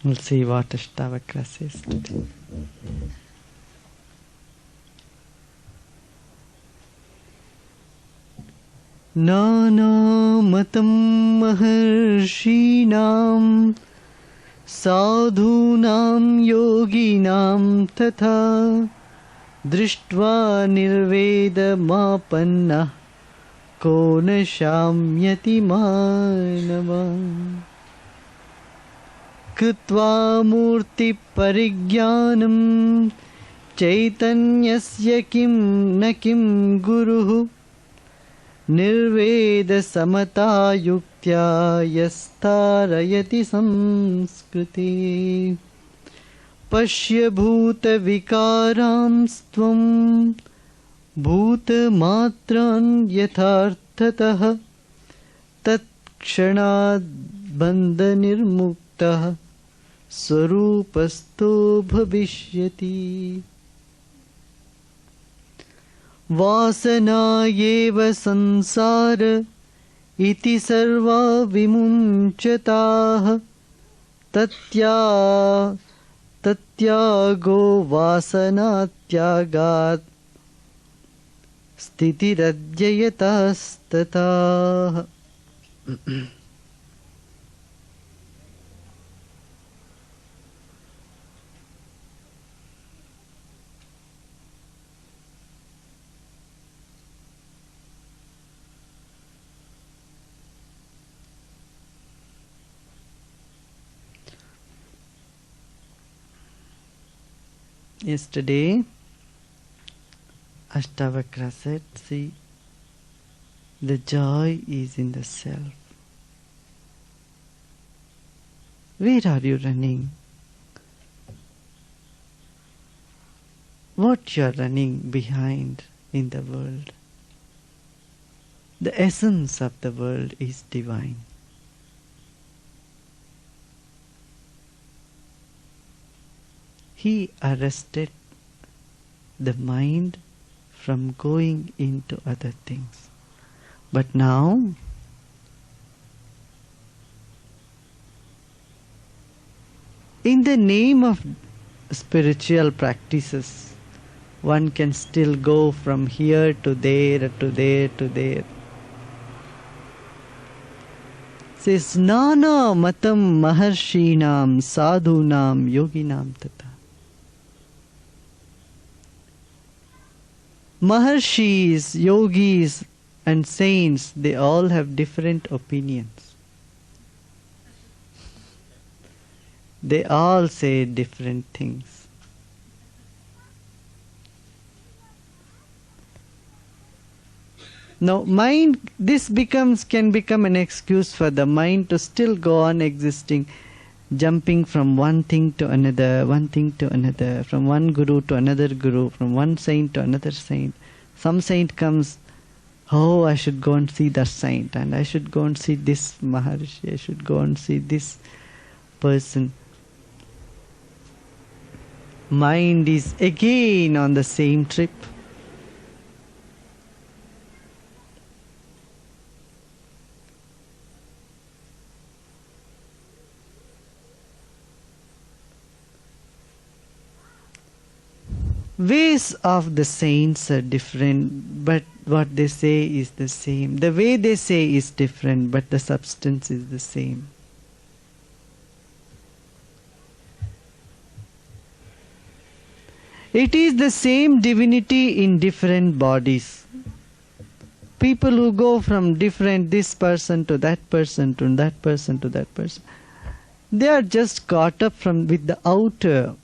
We'll see what Ashtavakra says today. Nana matam maharshinam sadhunam yoginam tatha drishtva nirvedamapanna ko na shamyati manava कृत्वा मूर्ति परिज्ञानं चैतन्यस्य किं न किं गुरुः निर्वेद समता युक्त्या यस्तारयति संस्कृति पश्य भूत विकारांस्त्वं भूतमात्रान् यथार्थतः तत्क्षणाद् बन्धनिर्मुक्तः स्वरूपस्थो भविष्यति वासना एव संसार इति सर्वा विमुञ्चताः तत्यागो वासनात्यागात् स्थितिरध्ययतस्ततः Yesterday, Ashtavakra said, see, the joy is in the self. Where are you running? What you are running behind in the world? The essence of the world is divine. He arrested the mind from going into other things. But now, in the name of spiritual practices, one can still go from here to there, to there, to there. Says, Nana matam maharshinam sadhunam yoginam tata. Maharshis, yogis and saints, they all have different opinions. They all say different things. Now this can become an excuse for the mind to still go on existing, jumping from one thing to another, from one guru to another guru, from one saint to another saint. Some saint comes, oh, I should go and see that saint, and I should go and see this Maharshi, I should go and see this person. Mind is again on the same trip. Ways of the saints are different, but what they say is the same. The way they say is different, but the substance is the same. It is the same divinity in different bodies. People who go from this person to that person, to that person, to that person, they are just caught up with the outer.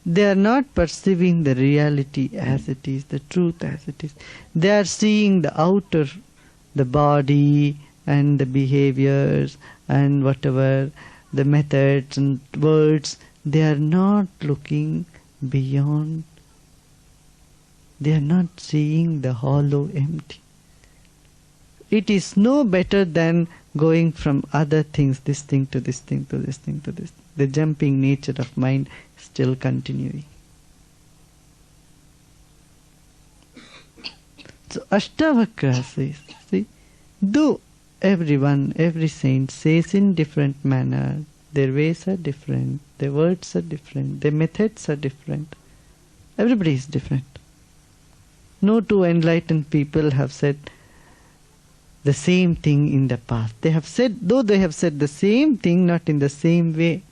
They are not perceiving the reality as it is, the truth as it is. They are seeing the outer, the body and the behaviors and whatever, the methods and words. They are not looking beyond. They are not seeing the hollow empty. It is no better than going from other things, this thing to this thing to this thing to this. The jumping nature of mind still continuing. So Ashtavakra says, see, do everyone, every saint says in different manner. Their ways are different, their words are different, their methods are different. Everybody is different. No two enlightened people have said the same thing in the past. They have said, though they have said the same thing, not in the same way.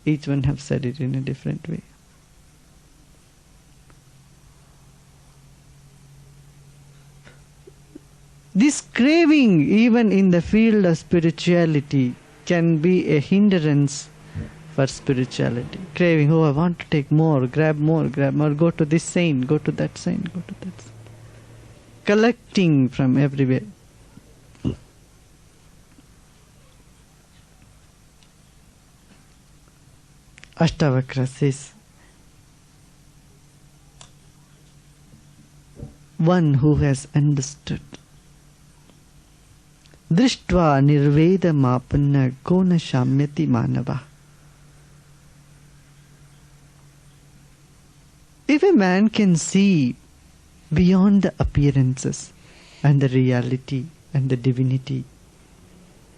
Each one have said it in a different way. This craving, even in the field of spirituality, can be a hindrance for spirituality. Craving, oh, I want to take more, more, go to this saint, go to that saint, go to that saint. Collecting from everywhere. Ashtavakra says, one who has understood. Drishtva nirveda mapanna kona shamyati manava. If a man can see beyond the appearances and the reality and the divinity,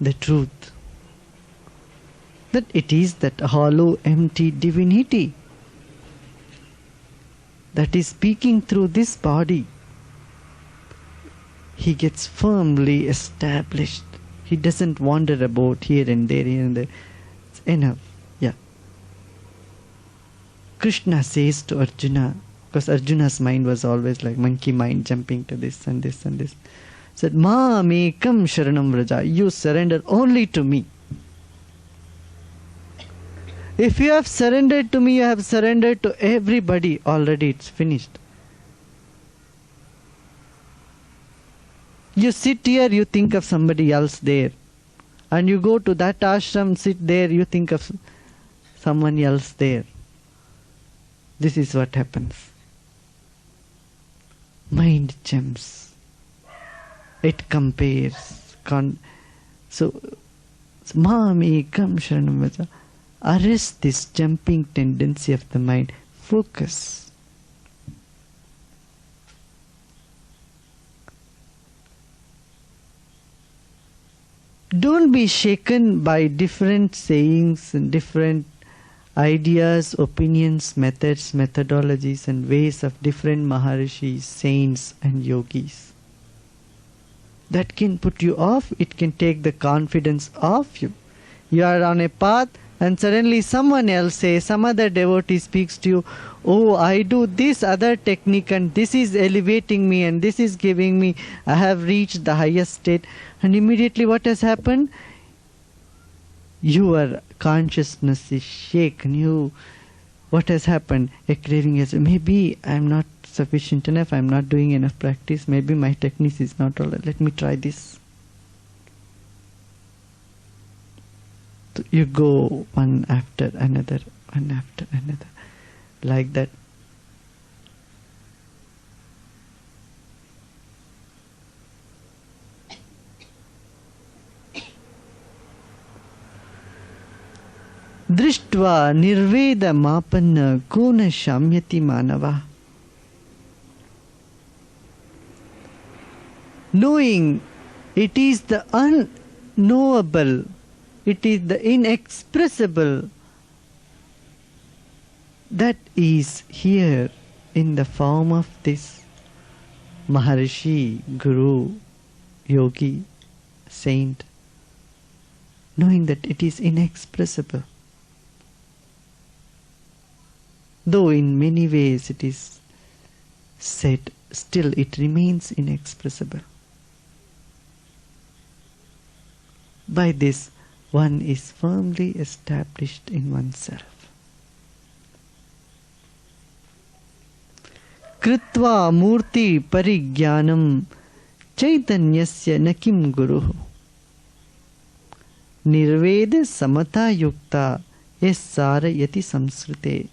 the truth, that it is that hollow, empty divinity that is speaking through this body, he gets firmly established. He doesn't wander about here and there, here and there. It's enough. Yeah. Krishna says to Arjuna, because Arjuna's mind was always like monkey mind, jumping to this and this and this. Said, Mam ekam sharanam vraja. You surrender only to me. If you have surrendered to me, you have surrendered to everybody. Already it's finished. You sit here, you think of somebody else there. And you go to that ashram, sit there, you think of someone else there. This is what happens. Mind jumps. It compares. So, Mami Kam Sharanam Vraja. Arrest this jumping tendency of the mind. Focus. Don't be shaken by different sayings and different ideas, opinions, methods, methodologies and ways of different Maharishis, saints and yogis. That can put you off, it can take the confidence off you. You are on a path and suddenly someone else says, some other devotee speaks to you, oh, I do this other technique and this is elevating me and this is giving me, I have reached the highest state. And immediately what has happened? Your consciousness is shaken. What has happened? A craving is, maybe I am not sufficient enough, I am not doing enough practice, maybe my technique is not all right, let me try this. So you go one after another, like that. Drishtva nirveda mapanna kona shamyati manava. Knowing it is the unknowable, it is the inexpressible that is here in the form of this Maharishi, Guru, Yogi, Saint. Knowing that it is inexpressible. Though in many ways it is said, still it remains inexpressible. By this, one is firmly established in oneself. Kritva murti parigyanam chaitanyasya nakim guruh nirveda samata yukta yasara yati samsrute.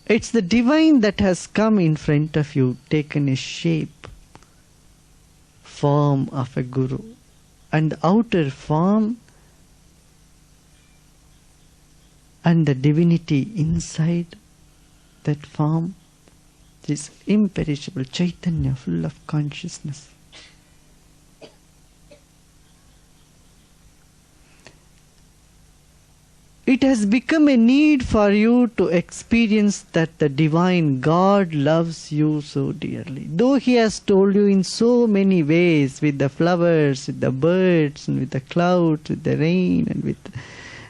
It's the divine that has come in front of you, taken a shape, form of a guru, and the outer form and the divinity inside that form this imperishable Chaitanya full of consciousness. It has become a need for you to experience that the divine God loves you so dearly. Though He has told you in so many ways, with the flowers, with the birds, and with the clouds, with the rain, and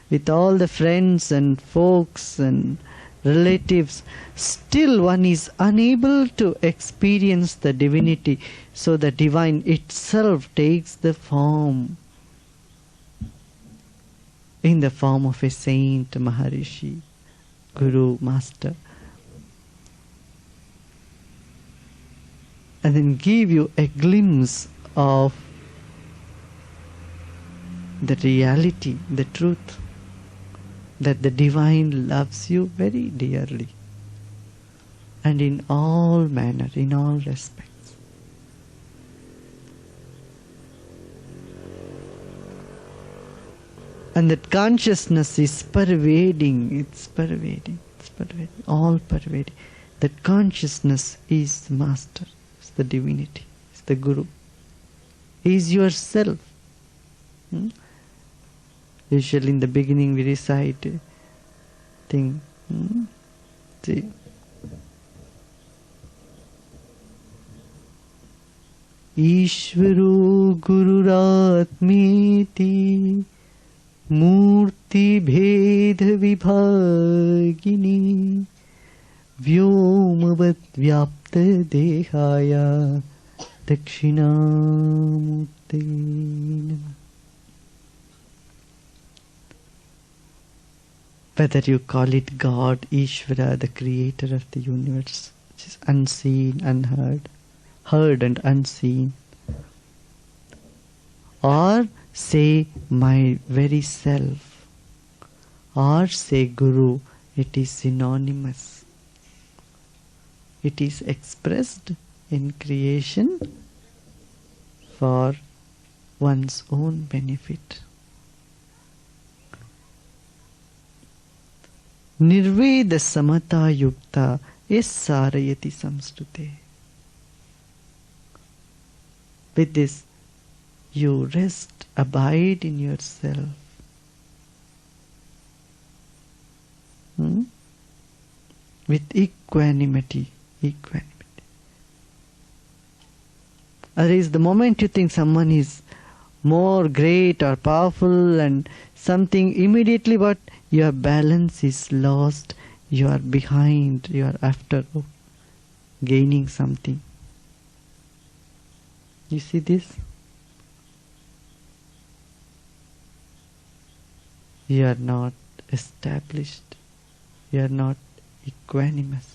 with all the friends and folks and relatives, still one is unable to experience the divinity. So the divine itself takes the form, in the form of a saint, Maharishi, Guru, Master, and then give you a glimpse of the reality, the truth, that the divine loves you very dearly and in all manner, in all respects. And that consciousness is pervading, it's pervading, all pervading. That consciousness is the Master, is the divinity, is the Guru, is yourself. Usually in the beginning we recite a thing. See. Ishvaro Gururatmeti Murti Bheda Vibhagini Vyomavat Vyapta Dehaya Dakshinamurti Namah. Whether you call it God, Ishvara, the creator of the universe, which is unseen, unheard, heard and unseen, or say my very self, or say Guru, it is synonymous. It is expressed in creation for one's own benefit. Nirveda samata yukta sarayati samstute. With this, you rest, abide in yourself. With equanimity. Otherwise, the moment you think someone is more great or powerful and something, immediately what your balance is lost, you are behind, you are after gaining something. You see this? You are not established, you are not equanimous.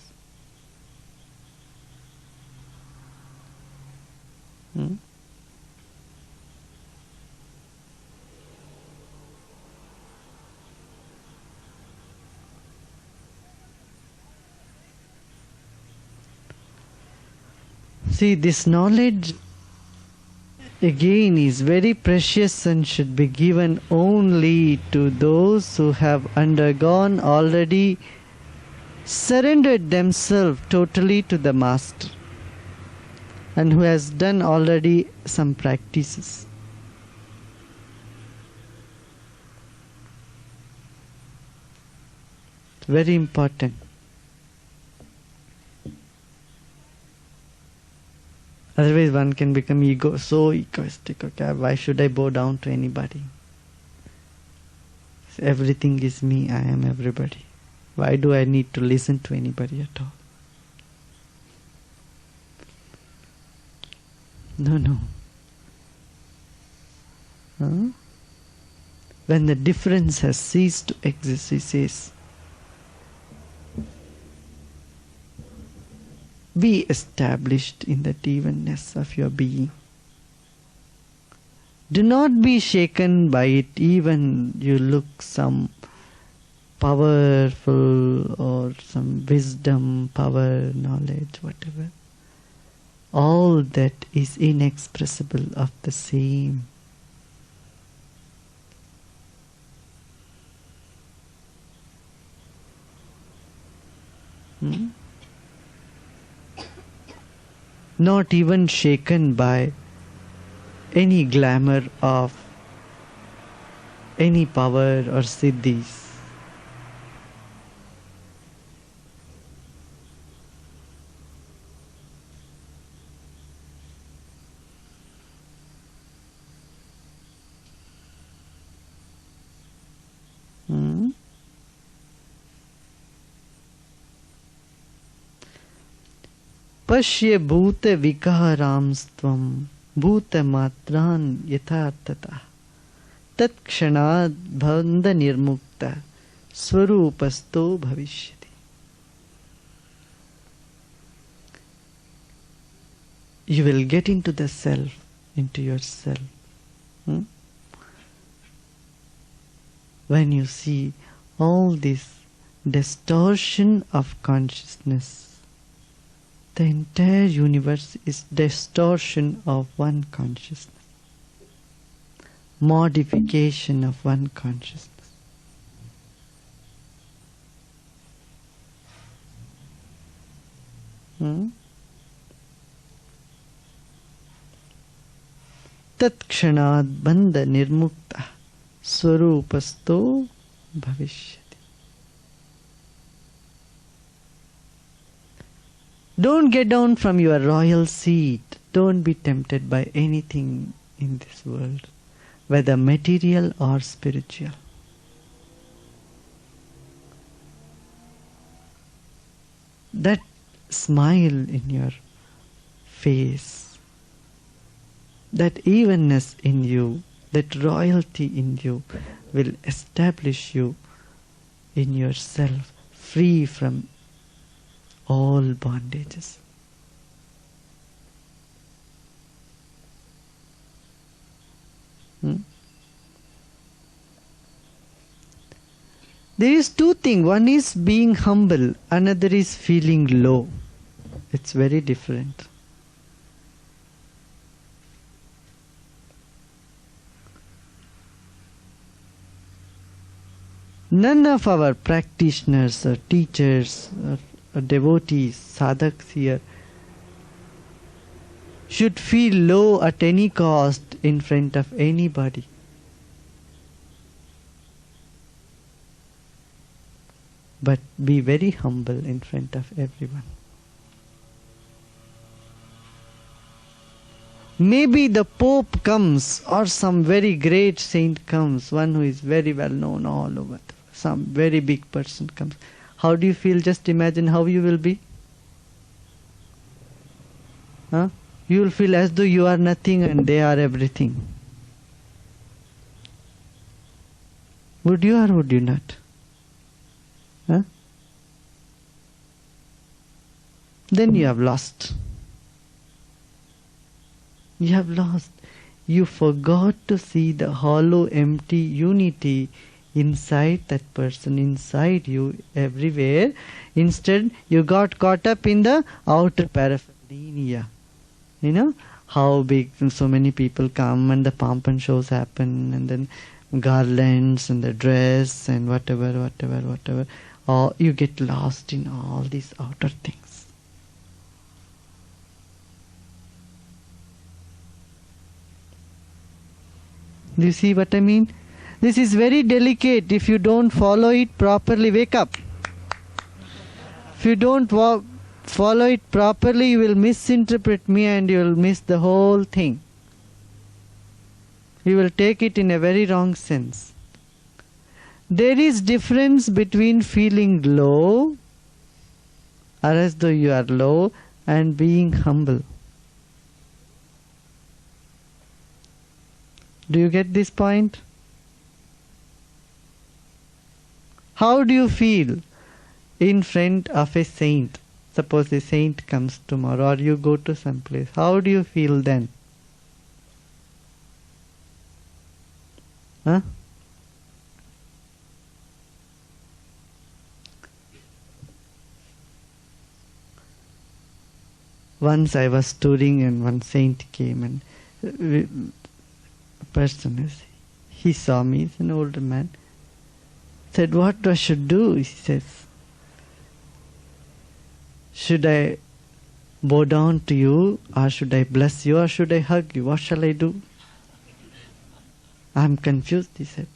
See, this knowledge again is very precious and should be given only to those who have undergone already, surrendered themselves totally to the Master, and who has done already some practices. It's very important. Otherwise one can become so egoistic. Okay, why should I bow down to anybody? Everything is me, I am everybody. Why do I need to listen to anybody at all? No. When the difference has ceased to exist, he says, be established in the evenness of your being. Do not be shaken by it, even you look some powerful or some wisdom, power, knowledge, whatever. All that is inexpressible of the same. not even shaken by any glamour of any power or siddhis. Pashya bhuta vikaramstvam bhuta matran yathartata tat kshanad bhanda nirmukta swarupasto bhavishyati. You will get into the self, into yourself. When you see all this distortion of consciousness, the entire universe is distortion of one consciousness, modification of one consciousness. Tat kshanad bandha nirmukta swarupasto bhavishyati. Don't get down from your royal seat. Don't be tempted by anything in this world, whether material or spiritual. That smile in your face, that evenness in you, that royalty in you will establish you in yourself, free from all bondages. There is two things. One is being humble, another is feeling low. It's very different. None of our practitioners or teachers or devotees, sadhaks here, should feel low at any cost in front of anybody. But be very humble in front of everyone. Maybe the Pope comes or some very great saint comes, one who is very well known all over, some very big person comes. How do you feel? Just imagine how you will be. You will feel as though you are nothing and they are everything. Would you or would you not? Then you have lost. You have lost. You forgot to see the hollow, empty unity inside that person, inside you, everywhere. Instead, you got caught up in the outer paraphernalia. You know, how big so many people come and the pomp and shows happen, and then garlands and the dress and whatever. Or you get lost in all these outer things. Do you see what I mean? This is very delicate. If you don't follow it properly, wake up. If you don't follow it properly, you will misinterpret me and you will miss the whole thing. You will take it in a very wrong sense. There is difference between feeling low, or as though you are low, and being humble. Do you get this point? How do you feel in front of a saint? Suppose a saint comes tomorrow or you go to some place. How do you feel then? Once I was touring and one saint came and a person, he saw me, he's an older man, said, what I should do? He says, should I bow down to you, or should I bless you, or should I hug you? What shall I do? I'm confused, he said.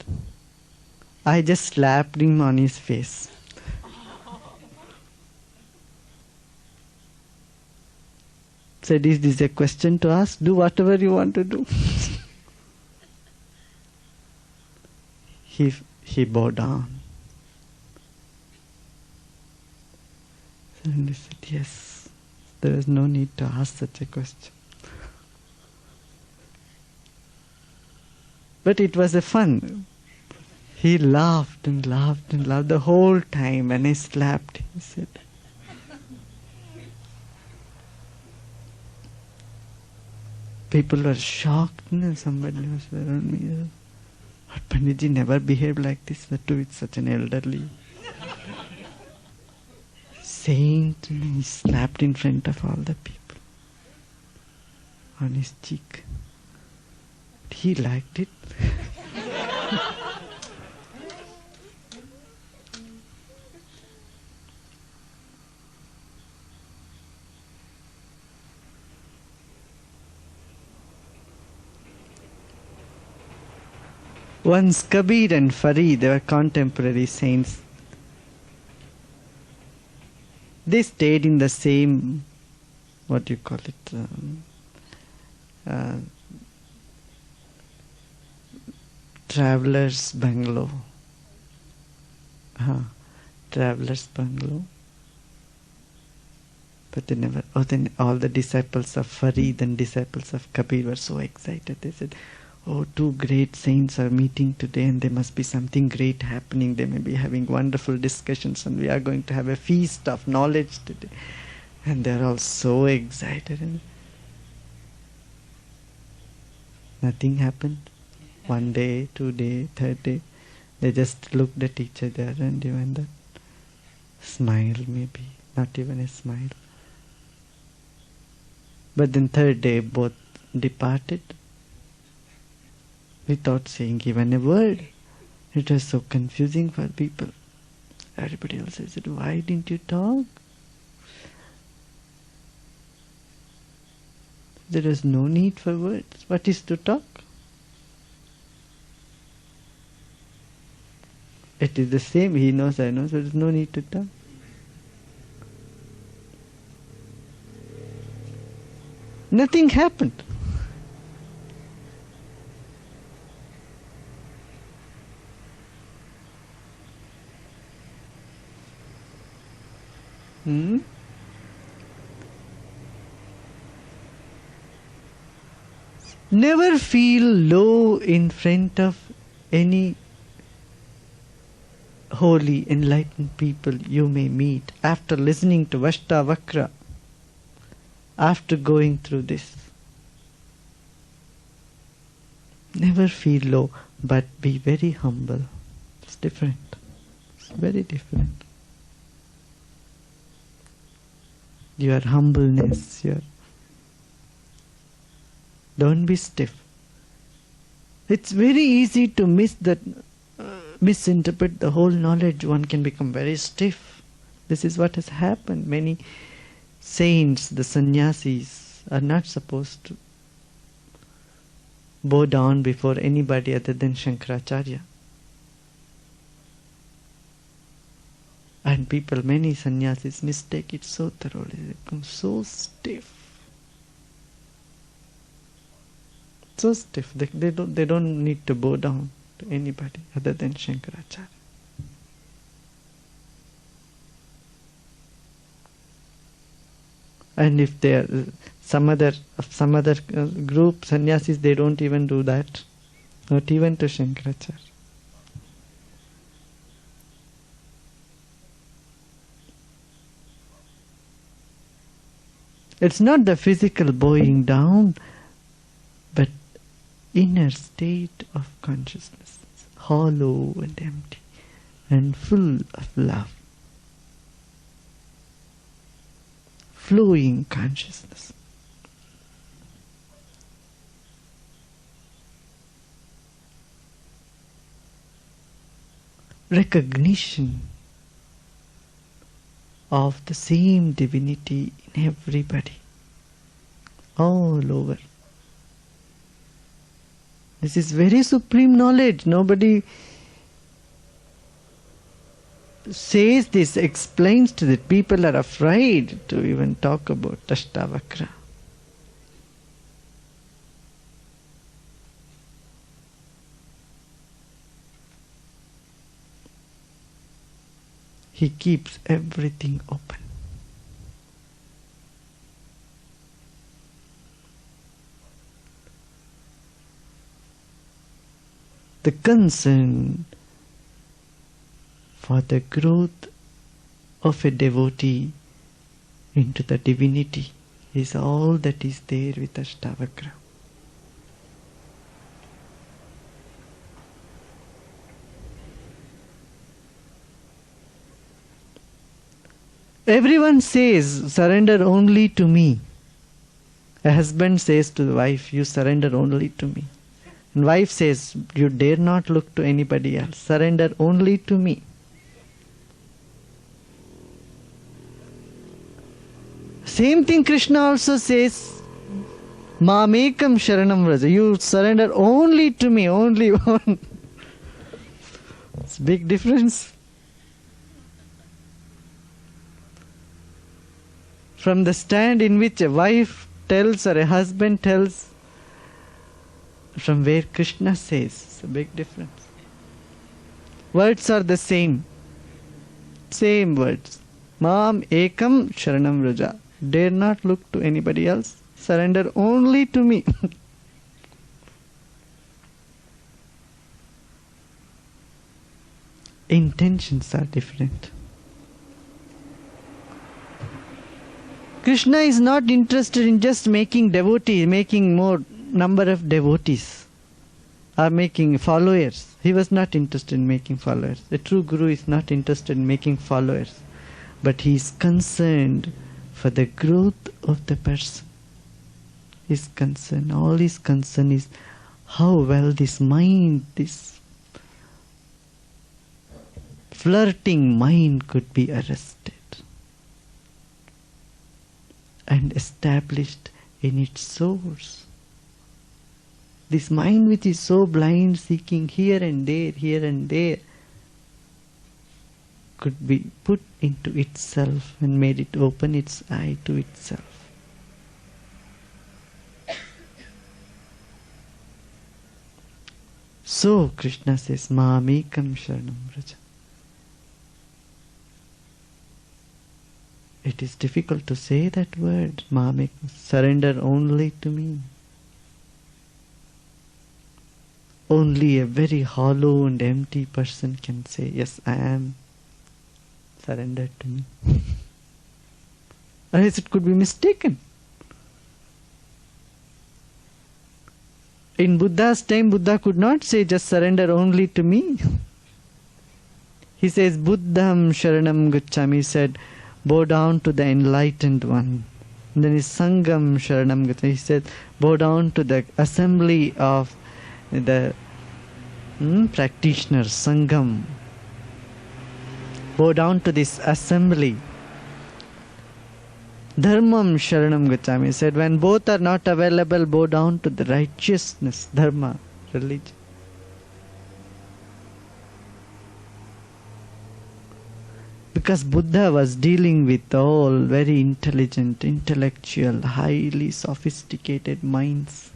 I just slapped him on his face. Said, is this a question to ask? Do whatever you want to do. He bowed down. And he said, yes, there is no need to ask such a question. But it was a fun. He laughed and laughed and laughed the whole time, and I slapped him, he said. People were shocked. Somebody was around me. But Panditji never behaved like this, that too with such an elderly saint. He slapped in front of all the people on his cheek. He liked it. Once Kabir and Farid, they were contemporary saints. They stayed in the same, what do you call it, traveler's bungalow. Traveler's bungalow. But they never, then all the disciples of Farid and disciples of Kabir were so excited. They said, oh, two great saints are meeting today, and there must be something great happening. They may be having wonderful discussions, and we are going to have a feast of knowledge today. And they are all so excited. And nothing happened. One day, 2 day, 3rd day, they just looked at each other and even that smile, maybe not even a smile. But then 3rd day, both departed without saying even a word. It was so confusing for people. Everybody else said, why didn't you talk? There is no need for words. What is to talk? It is the same. He knows, I know, so there is no need to talk. Nothing happened. Never feel low in front of any holy, enlightened people you may meet after listening to Ashtavakra, after going through this. Never feel low, but be very humble. It's different. It's very different. Your humbleness, don't be stiff. It's very easy to misinterpret the whole knowledge. One can become very stiff. This is what has happened. Many saints, the sannyasis, are not supposed to bow down before anybody other than Shankaracharya. And people, many sannyasis, mistake it so thoroughly. They become so stiff. So stiff. They don't need to bow down to anybody other than Shankaracharya. And if they are some other group sannyasis, they don't even do that, not even to Shankaracharya. It's not the physical bowing down, but inner state of consciousness, hollow and empty and full of love, flowing consciousness. Recognition of the same divinity in everybody, all over. This is very supreme knowledge. Nobody says this, explains to it. People are afraid to even talk about Ashtavakra. He keeps everything open. The concern for the growth of a devotee into the divinity is all that is there with Ashtavakra. Everyone says, surrender only to me. A husband says to the wife, you surrender only to me. And wife says, you dare not look to anybody else. Surrender only to me. Same thing Krishna also says, Mamekam Sharanam Vraja. You surrender only to me, only one. It's a big difference. From the stand in which a wife tells or a husband tells, from where Krishna says, it's a big difference. Words are the same. Same words. Mam ekam sharanam vraja. Dare not look to anybody else. Surrender only to me. Intentions are different. Krishna is not interested in just making devotees, making more number of devotees or making followers. He was not interested in making followers. A true guru is not interested in making followers, but he is concerned for the growth of the person. His concern, all his concern is how well this mind, this flirting mind could be arrested and established in its source. This mind which is so blind, seeking here and there, could be put into itself and made it open its eye to itself. So Krishna says, Mamekam Sharanam Vraja. It is difficult to say that word, Mamekam, surrender only to me. Only a very hollow and empty person can say, yes, I am. Surrender to me. Otherwise it could be mistaken. In Buddha's time, Buddha could not say just surrender only to me. He says, Buddham Sharanam Gacchami. He said, bow down to the enlightened one. And then his Sangam Sharanam Gacchami. He said, bow down to the assembly of the practitioners, Sangam. Bow down to this assembly. Dharmam Sharanam Gacchami. He said, when both are not available, bow down to the righteousness, Dharma, religion. Because Buddha was dealing with all very intelligent, intellectual, highly sophisticated minds.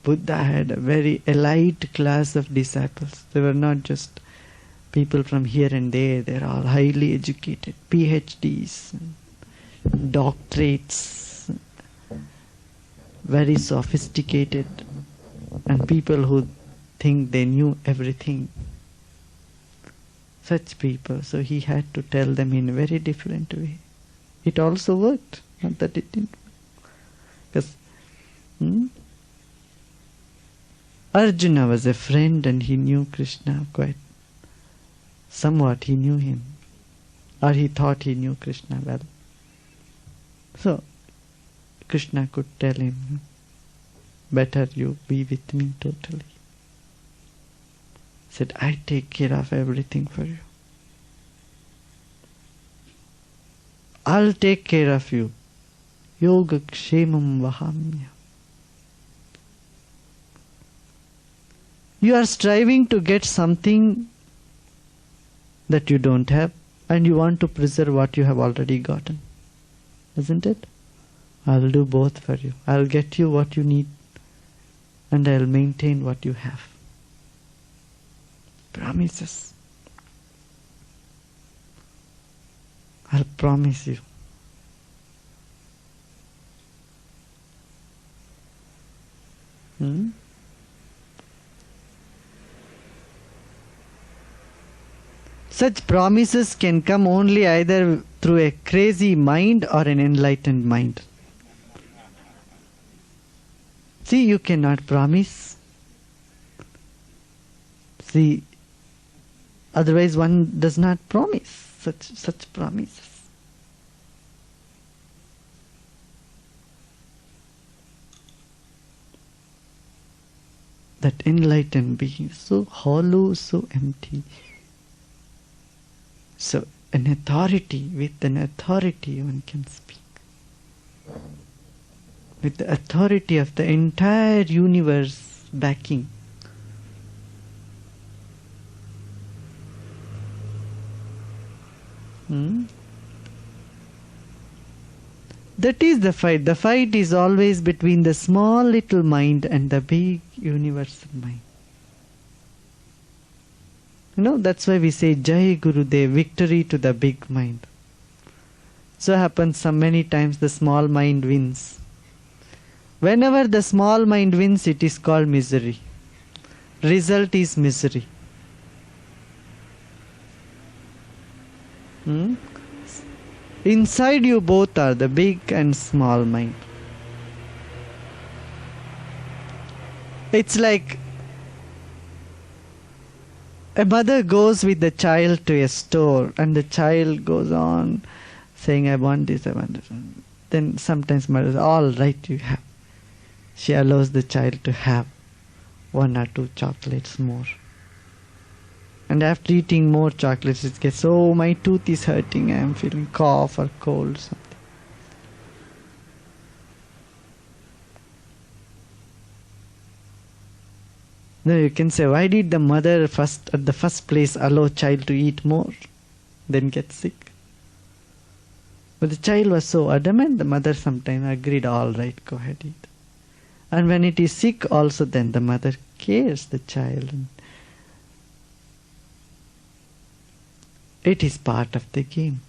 Buddha had a very elite class of disciples. They were not just people from here and there. They are all highly educated, PhDs, doctorates, very sophisticated, and people who think they knew everything. Such people. So he had to tell them in a very different way. It also worked, not that it didn't. Because Arjuna was a friend and he knew Krishna quite somewhat. He knew him, or he thought he knew Krishna well. So Krishna could tell him, better you be with me totally. Said, I take care of everything for you. I'll take care of you. Yoga kshemam vahamya. You are striving to get something that you don't have, and you want to preserve what you have already gotten. Isn't it? I'll do both for you. I'll get you what you need, and I'll maintain what you have. Promises. I'll promise you. Such promises can come only either through a crazy mind or an enlightened mind. See, you cannot promise. See, otherwise one does not promise such promises. That enlightened being, so hollow, so empty. So an authority, with an authority one can speak. With the authority of the entire universe backing. That is the fight. The fight is always between the small little mind and the big universal mind. That's why we say Jai Gurudev, victory to the big mind. So happens so many times the small mind wins. Whenever the small mind wins, it is called misery. Result is misery. Inside you both are the big and small mind. It's like a mother goes with the child to a store, and the child goes on saying, I want this, I want this. Then sometimes mother says, all right, you have. She allows the child to have 1 or 2 chocolates more. And after eating more chocolates, it gets, oh, my tooth is hurting, I am feeling cough or cold, something. No, you can say, why did the mother at the first place allow child to eat more, then get sick? But the child was so adamant, the mother sometimes agreed, all right, go ahead, eat. And when it is sick also, then the mother cares the child. It is part of the game.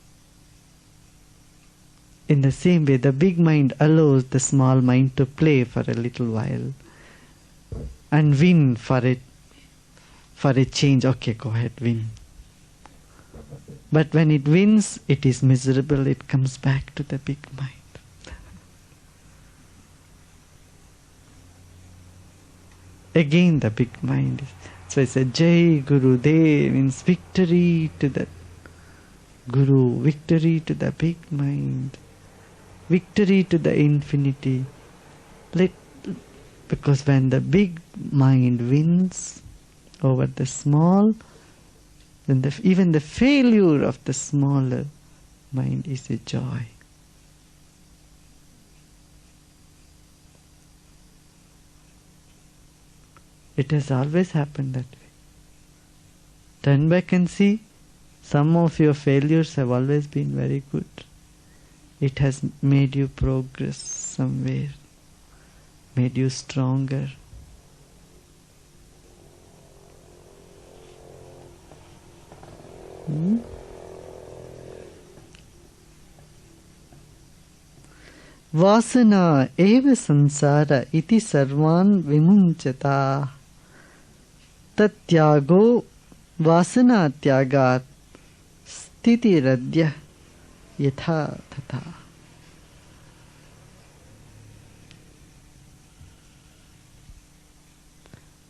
In the same way, the big mind allows the small mind to play for a little while and win for a change. Okay, go ahead, win. But when it wins, it is miserable, it comes back to the big mind. Again the big mind. So I said, Jai Gurudev means victory to the Guru, victory to the big mind, victory to the infinity. Because when the big mind wins over the small, then even the failure of the smaller mind is a joy. It has always happened that way. Turn back and see, some of your failures have always been very good. It has made you progress somewhere, made you stronger. Vasana eva sansara iti sarvan vimunchata. Tatyago vasana tyagat stiti radya yatha tatha.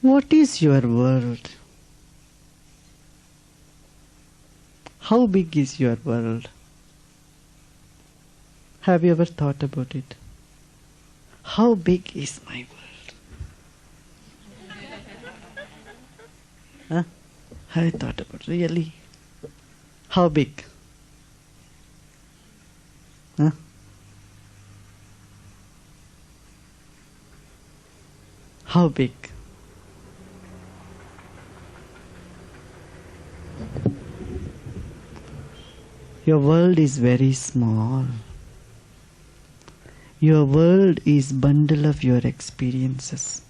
What is your world? How big is your world? Have you ever thought about it? How big is my world? Huh? I thought about really. How big? Huh? How big? Your world is very small. Your world is bundle of your experiences.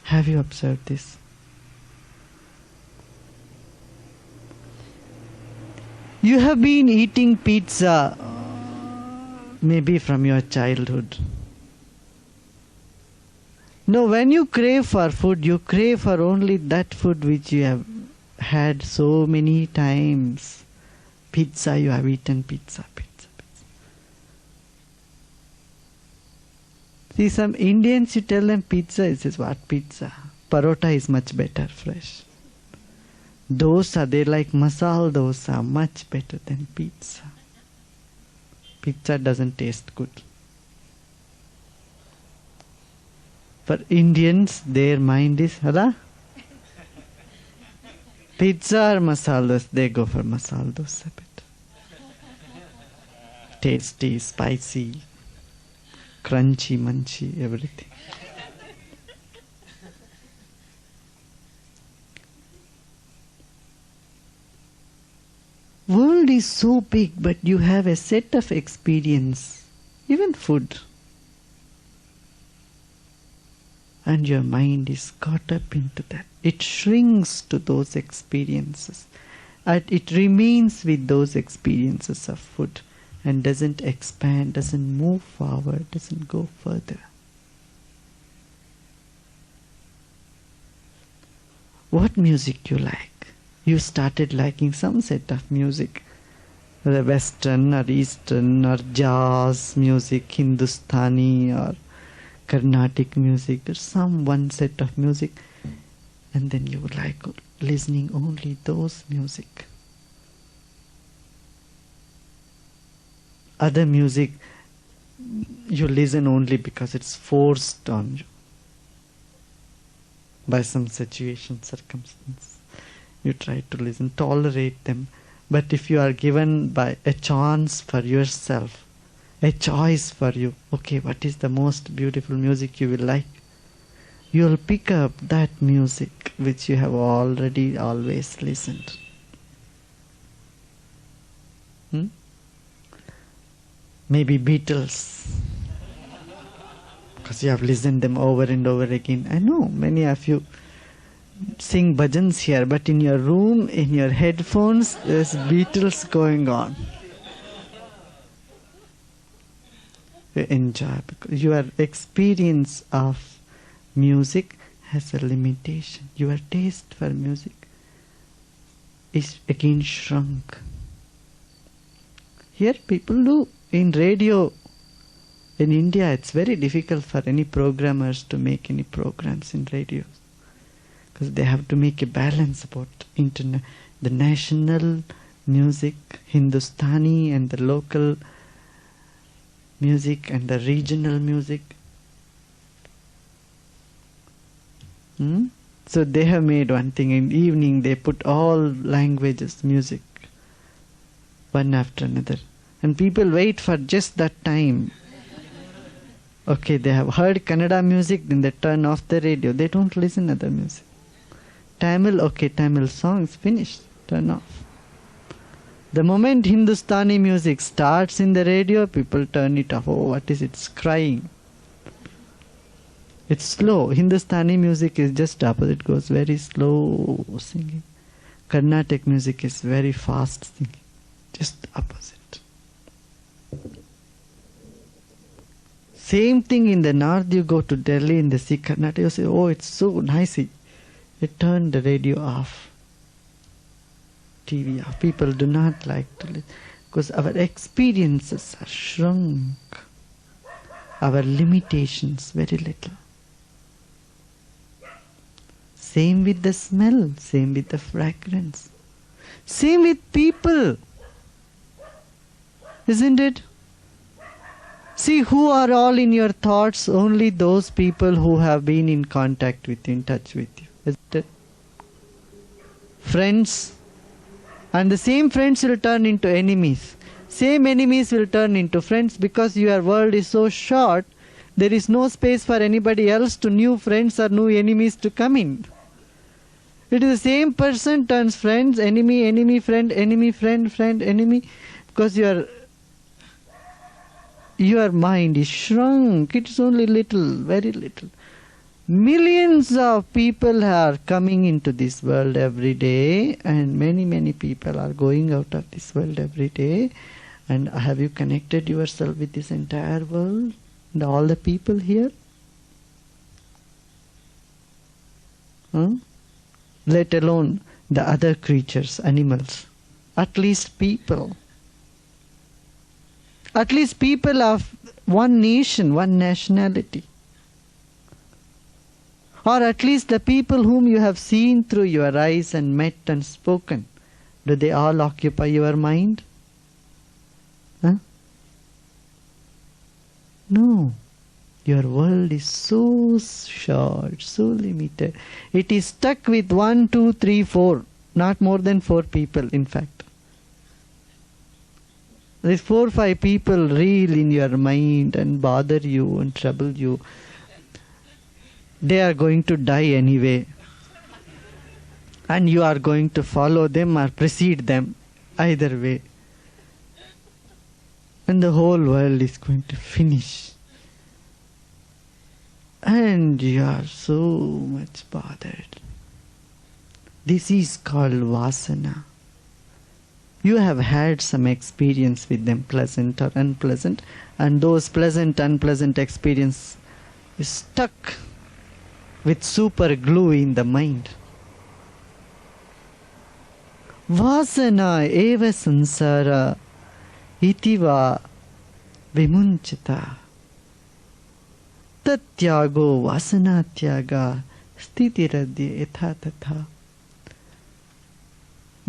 Have you observed this? You have been eating pizza maybe from your childhood. No, when you crave for food, you crave for only that food which you have had so many times. Pizza, you have eaten pizza. See, some Indians, you tell them pizza, it says, what pizza? Parota is much better, fresh. Dosa, they like masala dosa, much better than pizza. Pizza doesn't taste good. For Indians, their mind is, Hala? Pizza or masala dosa, they go for masala dosa better. Tasty, spicy, crunchy, munchy, everything. World is so big, but you have a set of experience, even food. And your mind is caught up into that. It shrinks to those experiences. And it remains with those experiences of food and doesn't expand, doesn't move forward, doesn't go further. What music you like? You started liking some set of music, the Western or Eastern or jazz music, Hindustani or Carnatic music, or some one set of music, and then you like listening only those music. Other music you listen only because it's forced on you by some situation, circumstance. You try to listen, tolerate them. But if you are given by a chance for yourself, a choice for you, okay, what is the most beautiful music you will like? You will pick up that music which you have already always listened. Maybe Beatles, because you have listened them over and over again. I know many of you sing bhajans here, but in your room, in your headphones, there's Beatles going on. You enjoy, because your experience of music has a limitation. Your taste for music is again shrunk. Here people do. In radio, in India, it's very difficult for any programmers to make any programs in radio, because they have to make a balance about the national music, Hindustani, and the local music and the regional music. So they have made one thing. In the evening they put all languages music, one after another, and people wait for just that time. Okay, they have heard Kannada music, then they turn off the radio. They don't listen other music. Tamil, okay, Tamil songs, finished, turn off. The moment Hindustani music starts in the radio, people turn it off. Oh, what is it? It's crying. It's slow. Hindustani music is just opposite, goes very slow singing. Carnatic music is very fast singing, just opposite. Same thing in the north, you go to Delhi in the sea Karnataka, you say, oh, it's so nice. You turn the radio off, TV off. People do not like to listen because our experiences are shrunk. Our limitations, very little. Same with the smell, same with the fragrance, same with people. Isn't it? See, who are all in your thoughts? Only those people who have been in contact with you, in touch with you. Isn't it? friends, and the same friends will turn into enemies. Same enemies will turn into friends, because your world is so short, there is no space for anybody else to new friends or new enemies to come in. It is the same person turns friends, enemy, enemy, friend, friend, enemy, because your mind is shrunk. It is only little, very little. Millions of people are coming into this world every day, and many, many people are going out of this world every day. And have you connected yourself with this entire world and all the people here? Let alone the other creatures, animals. At least people. At least people of one nation, one nationality. Or at least the people whom you have seen through your eyes and met and spoken. Do they all occupy your mind? No. Your world is so short, so limited. It is stuck with 1, 2, 3, 4. Not more than 4 people, in fact. These 4, 5 people reel in your mind and bother you and trouble you. They are going to die anyway. And you are going to follow them or precede them. Either way. And the whole world is going to finish. And you are so much bothered. This is called vasana. You have had some experience with them, pleasant or unpleasant, and those pleasant, unpleasant experience is stuck with super glue in the mind. Vasana eva sansara itiva vimunchita. Tatyago vasana tyaga stitiradya etha tatha.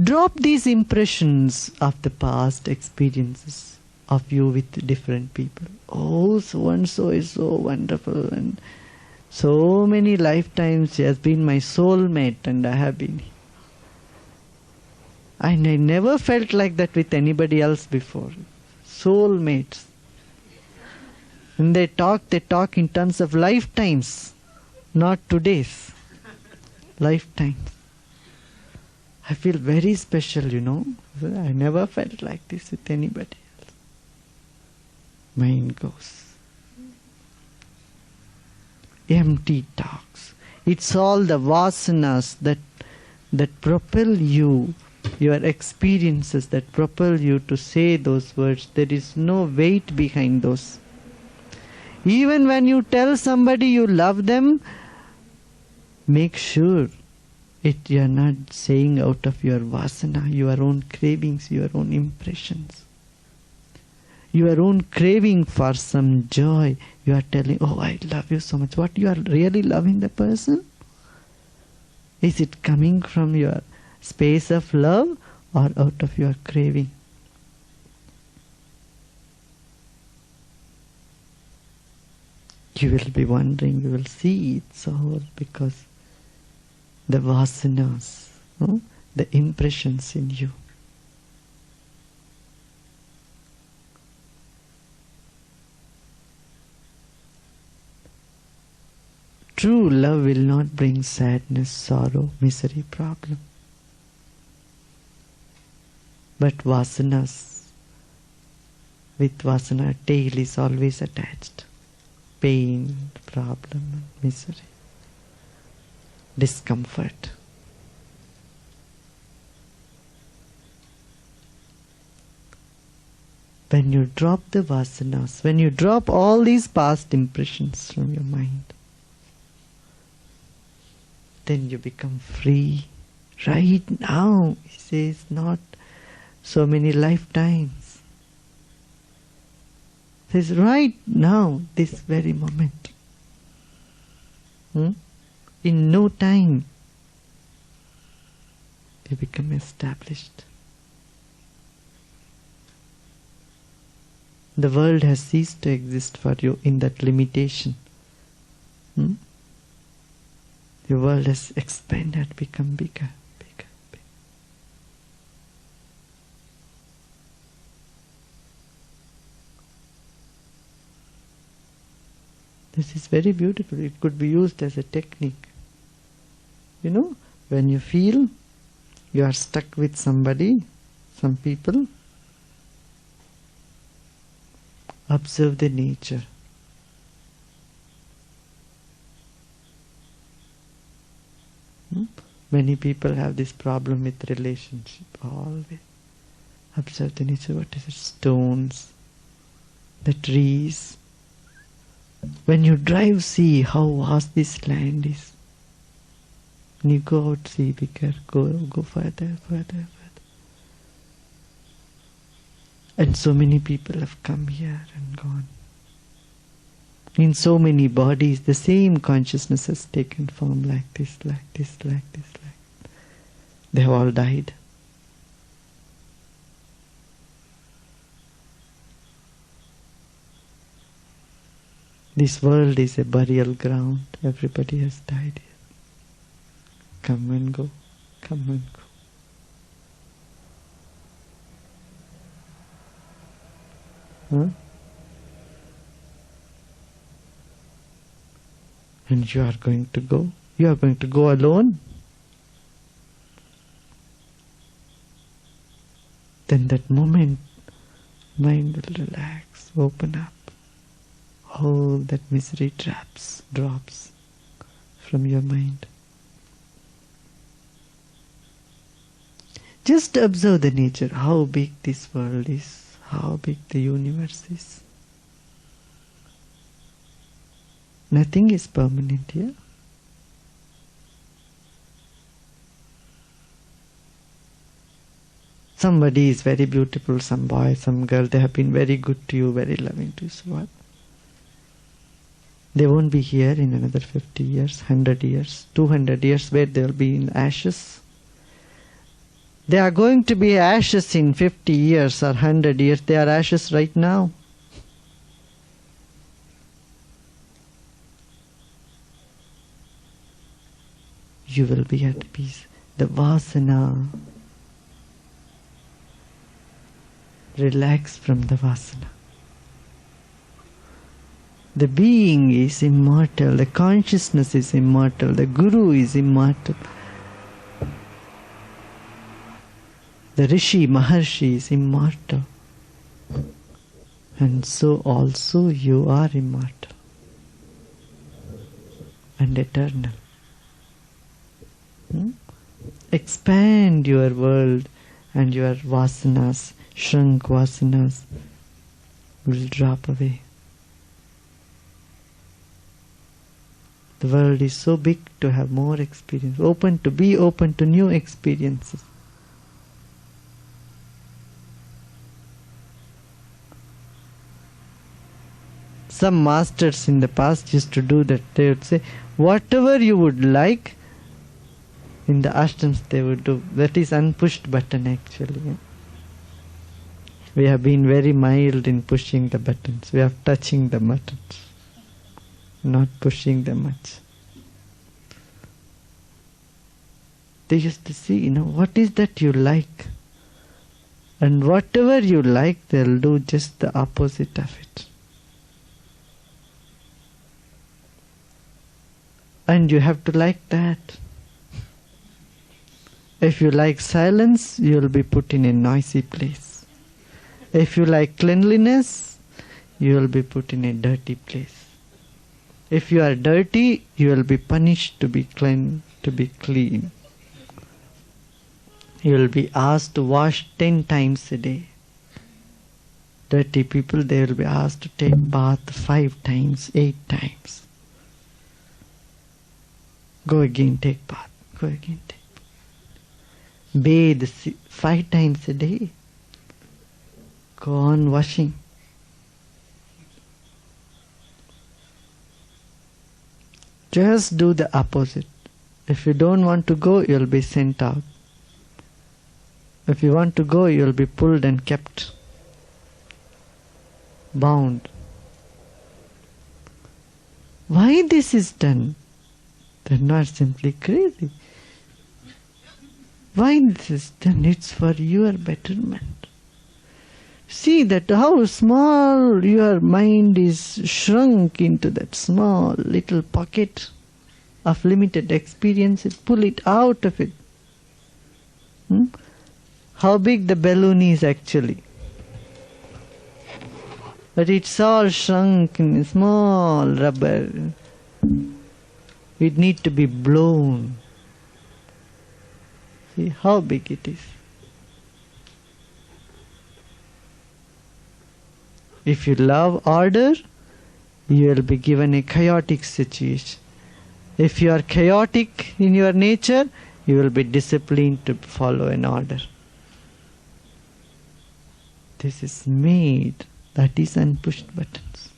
Drop these impressions of the past experiences of you with different people. Oh, so and so is so wonderful, and so many lifetimes she has been my soulmate, and I have been. And I never felt like that with anybody else before. Soulmates. When they talk in terms of lifetimes, not today's. Lifetimes. I feel very special, you know. I never felt like this with anybody else. Mind goes. Empty talks. It's all the vasanas that propel you, your experiences that propel you to say those words. There is no weight behind those. Even when you tell somebody you love them, make sure you are not saying out of your vasana, your own cravings, your own impressions. Your own craving for some joy. You are telling, oh, I love you so much. What, you are really loving the person? Is it coming from your space of love or out of your craving? You will be wondering, you will see it's all because the vasanas, the impressions in you. True love will not bring sadness, sorrow, misery, problem. But vasanas, with vasana, tail is always attached. Pain, problem, misery, discomfort. When you drop the vasanas, when you drop all these past impressions from your mind, then you become free. Right now, he says, not so many lifetimes. He says, right now, this very moment. In no time, you become established. The world has ceased to exist for you in that limitation. The world has expanded, become bigger, bigger, bigger. This is very beautiful. It could be used as a technique. You know, when you feel you are stuck with somebody, some people, observe the nature. Many people have this problem with relationship. Always observe the nature. What is it? Stones, the trees. When you drive, see how vast this land is. When you go out, see bigger. Go further, further. And so many people have come here and gone. In so many bodies, the same consciousness has taken form like this, like this, like this, like this. They have all died. This world is a burial ground. Everybody has died here. Come and go, come and go. Huh? And you are going to go. You are going to go alone. Then that moment, mind will relax, open up. All that misery drops from your mind. Just observe the nature, how big this world is, how big the universe is. Nothing is permanent here. Somebody is very beautiful, some boy, some girl, they have been very good to you, very loving to you. So what? They won't be here in another 50 years, 100 years, 200 years, where they will be in ashes. They are going to be ashes in 50 years or 100 years. They are ashes right now. You will be at peace. The vasana. Relax from the vasana. The being is immortal. The consciousness is immortal. The Guru is immortal. The Rishi, Maharshi is immortal. And so also you are immortal and eternal. Expand your world and your vasanas, shrunk vasanas will drop away. The world is so big to have more experience, be open to new experiences. Some masters in the past used to do that. They would say, whatever you would like, in the ashrams they would do. That is unpushed button actually. We have been very mild in pushing the buttons. We are touching the buttons, not pushing them much. They used to see, what is that you like? And whatever you like, they'll do just the opposite of it. And you have to like that. If you like silence, you will be put in a noisy place. If you like cleanliness, you will be put in a dirty place. If you are dirty, you will be punished to be clean, to be clean. You will be asked to wash 10 times a day. Dirty people, they will be asked to take bath 5 times, 8 times. Go again, take bath. Go again, take bath. Bathe 5 times a day. Go on washing. Just do the opposite. If you don't want to go, you'll be sent out. If you want to go, you'll be pulled and kept bound. Why this is done? They're not simply crazy. Why this is done? It's for your betterment. See that how small your mind is shrunk into that small little pocket of limited experience. Pull it out of it. How big the balloon is actually. But it's all shrunk in a small rubber. It needs to be blown. See how big it is. If you love order, you will be given a chaotic situation. If you are chaotic in your nature, you will be disciplined to follow an order. This is made, that is unpushed buttons.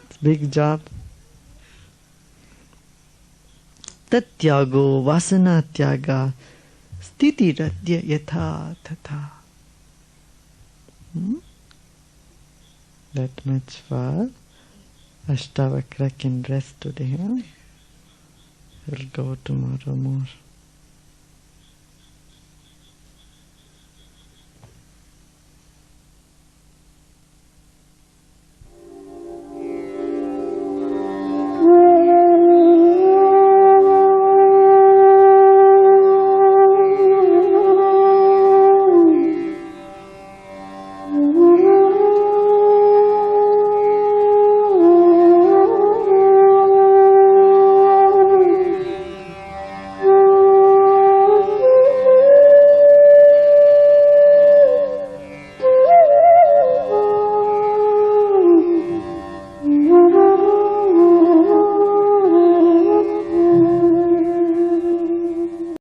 It's a big job. Tatyago vasana tyaga sthiti radya yatha tatha. That much for Ashtavakra can rest today. We'll go tomorrow more.